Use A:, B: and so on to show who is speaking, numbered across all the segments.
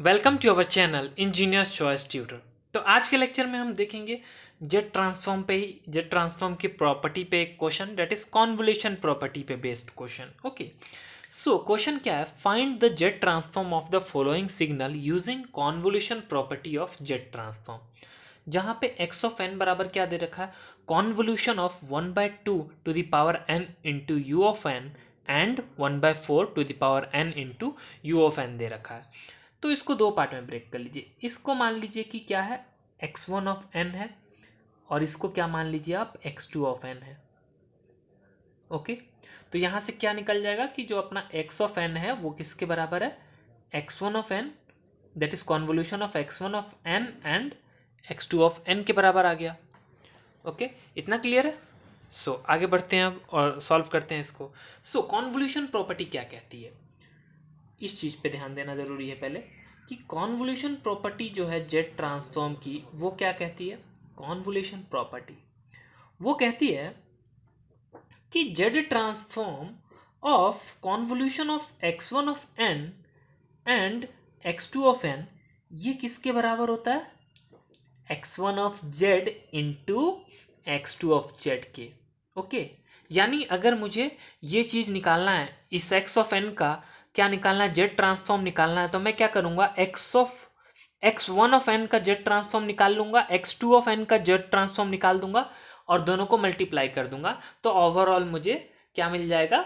A: Welcome to our channel Engineers Choice Tutor. तो आज के लेक्चर में हम देखेंगे जेट ट्रांसफॉर्म पे ही जेट ट्रांसफॉर्म की प्रॉपर्टी पे एक question that is convolution property पे based question. Okay, so question क्या है? Find the Z transform of the following signal using convolution property of Z transform. जहाँ पे एक्स ऑफ एन बराबर क्या दे रखा है? Convolution of 1/2 to the power N into you of N and 1/4 to the power N into you of N दे रखा है। तो इसको दो पार्ट में ब्रेक कर लीजिए। इसको मान लीजिए कि क्या है, x1 ऑफ n है, और इसको क्या मान लीजिए आप, x2 ऑफ n है। ओके, तो यहां से क्या निकल जाएगा कि जो अपना x ऑफ n है वो किसके बराबर है? x1 of n, that is convolution of x1 of n and x2 of n के बराबर आ गया। ओके, इतना क्लियर है? सो आगे बढ़ते हैं अब और सॉल्व करते हैं इसको। सो कॉन्वोल्यूशन प्रॉपर्टी क्या कहती है, इस चीज पे ध्यान देना जरूरी है पहले कि कॉन्वोल्यूशन प्रॉपर्टी जो है जेट ट्रांसफॉर्म की, वो क्या कहती है? कॉन्वोल्यूशन प्रॉपर्टी वो कहती है कि Z transform of convolution of x1 of n and x2 of n, ये किसके बराबर होता है? x1 of z into x2 of z के। ओके, यानी अगर मुझे ये चीज निकालना है, इस x ऑफ n का क्या निकालना है, जेड ट्रांसफॉर्म निकालना है, तो मैं क्या करूंगा, x1 ऑफ n का जेड ट्रांसफॉर्म निकाल लूंगा, x2 ऑफ n का जेड ट्रांसफॉर्म निकाल दूंगा और दोनों को मल्टीप्लाई कर दूंगा। तो ओवरऑल मुझे क्या मिल जाएगा?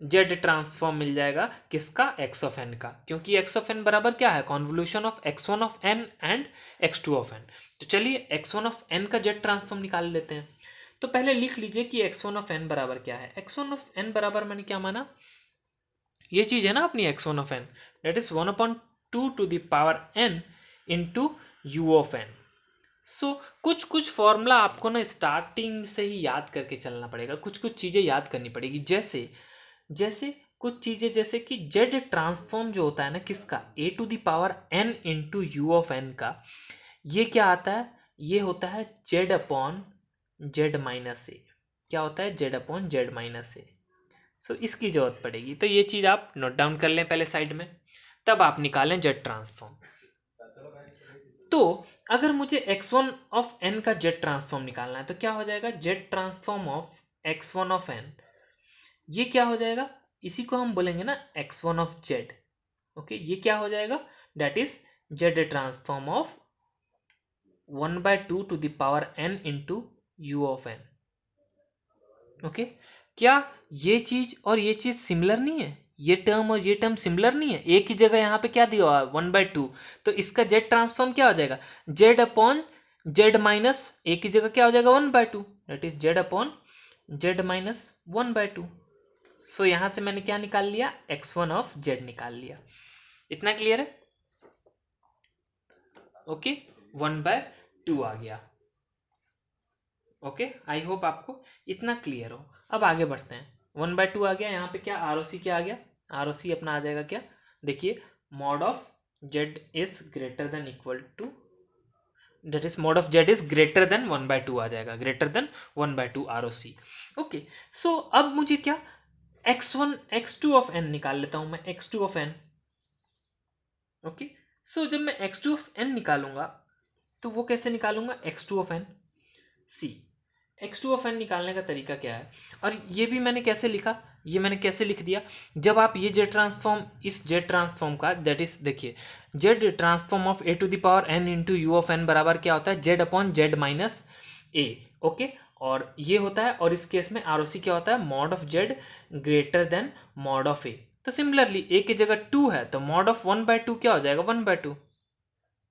A: जेड ट्रांसफॉर्म मिल जाएगा। किसका? एक्स ऑफ एन का, क्योंकि एक्स ऑफ एन बराबर क्या है? Convolution of x1 of n and x2 of n। तो चलिए x1 ऑफ n का जेड ट्रांसफॉर्म निकाल लेते हैं। तो पहले लिख लीजिए कि x1 ऑफ n बराबर क्या है। x1 ऑफ n बराबर मैंने क्या माना, ये चीज है ना अपनी x1 of n, that is 1/2 to the power n into you of n। So कुछ कुछ फॉर्मूला आपको ना स्टार्टिंग से ही याद करके चलना पड़ेगा, कुछ कुछ चीजें याद करनी पड़ेगी। जैसे जैसे कुछ चीजें, जैसे कि जेड ट्रांसफॉर्म जो होता है ना, किसका? A to the power n into you of n का, ये क्या आता है? ये होता है Z upon Z minus A. क्या होता है? Z upon Z minus A. So इसकी जरूरत पड़ेगी, तो ये चीज आप नोट डाउन कर लें पहले साइड में, तब आप निकालें जेड ट्रांसफॉर्म। तो अगर मुझे x1 ऑफ n का जेड ट्रांसफॉर्म निकालना है तो क्या हो जाएगा? Z transform of x1 of n, ये क्या हो जाएगा? इसी को हम बोलेंगे ना x1 ऑफ z। ओके, ये क्या हो जाएगा? That is z transform of 1/2 to the power n into you of n। Okay, क्या ये चीज और ये चीज सिमिलर नहीं है? ये टर्म और ये टर्म सिमिलर नहीं है? एक ही जगह यहाँ पे क्या दिया हुआ है? 1/2। तो इसका जेड ट्रांसफॉर्म क्या हो जाएगा? जेड अपॉन जेड माइनस, एक ही जगह क्या हो जाएगा? 1/2, that is Z upon Z minus 1/2। सो यहां से मैंने क्या निकाल लिया? x1 ऑफ जेड निकाल लिया। इतना क्लियर है? ओके, 1/2 आ गया। ओके, आई होप आपको इतना क्लियर हो। अब आगे बढ़ते हैं। 1/2 आ गया, यहाँ पे क्या आर ओ सी क्या आ गया? आर ओ सी अपना आ जाएगा क्या? देखिए, mod of z is greater than equal to, that is mod of z is greater than 1/2 आ जाएगा, greater than 1/2 R O C. Okay, so अब मुझे क्या, x1 x2 ऑफ n निकाल लेता हूं मैं, x2 ऑफ n। ओके, सो जब मैं x2 ऑफ n निकालूंगा तो वो कैसे निकालूंगा? x2 of n, see x2 of n निकालने का तरीका क्या है? और ये भी मैंने कैसे लिखा, ये मैंने कैसे लिख दिया? जब आप ये जेड ट्रांसफॉर्म, इस जेड ट्रांसफॉर्म का, दैट इज देखिए, z transform of a to the power n into you of n बराबर क्या होता है? Z upon Z minus a. Okay, और ये होता है, और इस केस में आर क्या होता है? Mod of Z greater than mod of A. तो सिमिलरली ए की जगह 2 है तो मॉड ऑफ 1/2 क्या हो जाएगा? 1/2।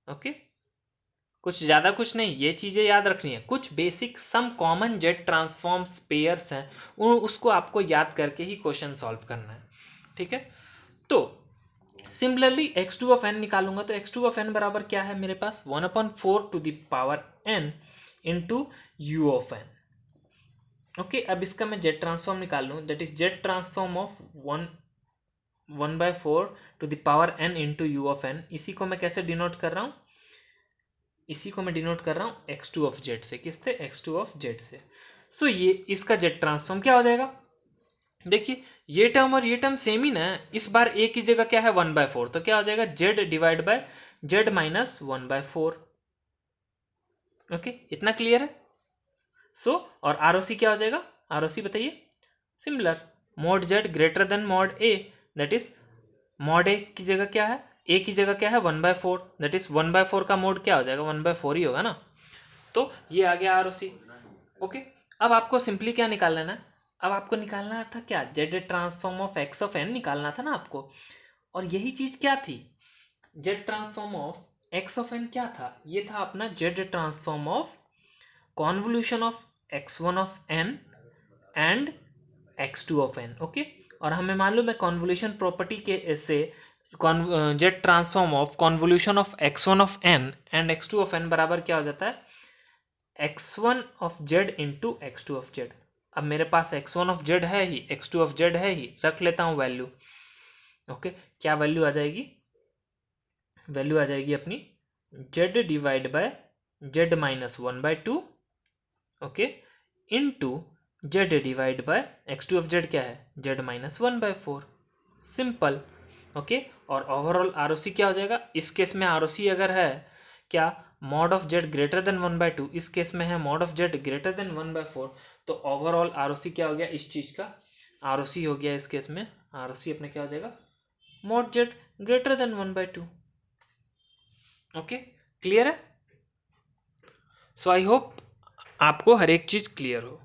A: ओके, कुछ ज्यादा कुछ नहीं, ये चीजें याद रखनी है। कुछ basic some common z transforms pairs हैं, उसको आपको याद करके ही क्वेश्चन सॉल्व करना है। ठीक है, तो सिमिलरली x2 ऑफ n निकालूंगा तो x2 ऑफ n बराबर क्या है मेरे पास? 1/4 to the power n into you of n। Okay, अब इसका मैं जेट ट्रांसफॉर्म निकाल लूँ, that is z transform of 1/4 to the power n into you of n। इसी को मैं कैसे डिनोट कर रहा हूँ? इसी को मैं डिनोट कर रहा हूं x2 ऑफ जेड से। किससे? x2 ऑफ जेड से। सो ये इसका जेड ट्रांसफॉर्म क्या हो जाएगा? देखिए ये टर्म और ये टर्म सेम ही ना है, इस बार ए की जगह क्या है 1/4, तो क्या हो जाएगा Z divide by Z minus 1/4। Okay, इतना क्लियर है। सो और आरओसी क्या हो जाएगा, आरओसी बताइए, similar, mod Z greater than mod A, that is mod A की जगह क्या है, ए की जगह क्या है 1/4, दैट इज 1/4 का मोड क्या हो जाएगा 1/4 ही होगा ना। तो ये आ गया आरओसी। ओके, अब आपको सिंपली क्या निकाल लेना है, अब आपको निकालना था क्या, Z transform of X of N निकालना था ना आपको। और यही चीज क्या थी, Z transform of X of N क्या था, ये था अपना Z transform of convolution of x1 of n and x2 of n। Okay, और हमें मालूम है कॉन्वोल्यूशन प्रॉपर्टी के से Z transform of convolution of x1 of n and x2 of n बराबर क्या हो जाता है, x1 of z into x2 of z। अब मेरे पास x1 ऑफ z है ही, x2 ऑफ z है ही, रख लेता हूं वैल्यू। ओके, क्या वैल्यू आ जाएगी, वैल्यू आ जाएगी अपनी z divide by z minus 1/2, okay, into Z divide bye x2 of Z क्या है z माइनस 1/4, सिंपल। ओके, और ओवरऑल आरओसी क्या हो जाएगा, इस केस में आरओसी अगर है क्या mod of Z greater than 1/2, इस केस में है mod of Z greater then 1/4, तो ओवरऑल आरओसी क्या हो गया इस चीज का, आरओसी हो गया इस केस में, आरओसी अपने क्या हो जाएगा mod Z greater than 1/2। Okay, clear है। सो आई होप आपको हर एक चीज क्लियर हो।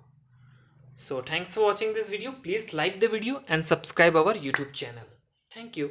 A: So thanks for watching this video. Please like the video and subscribe our YouTube channel. Thank you.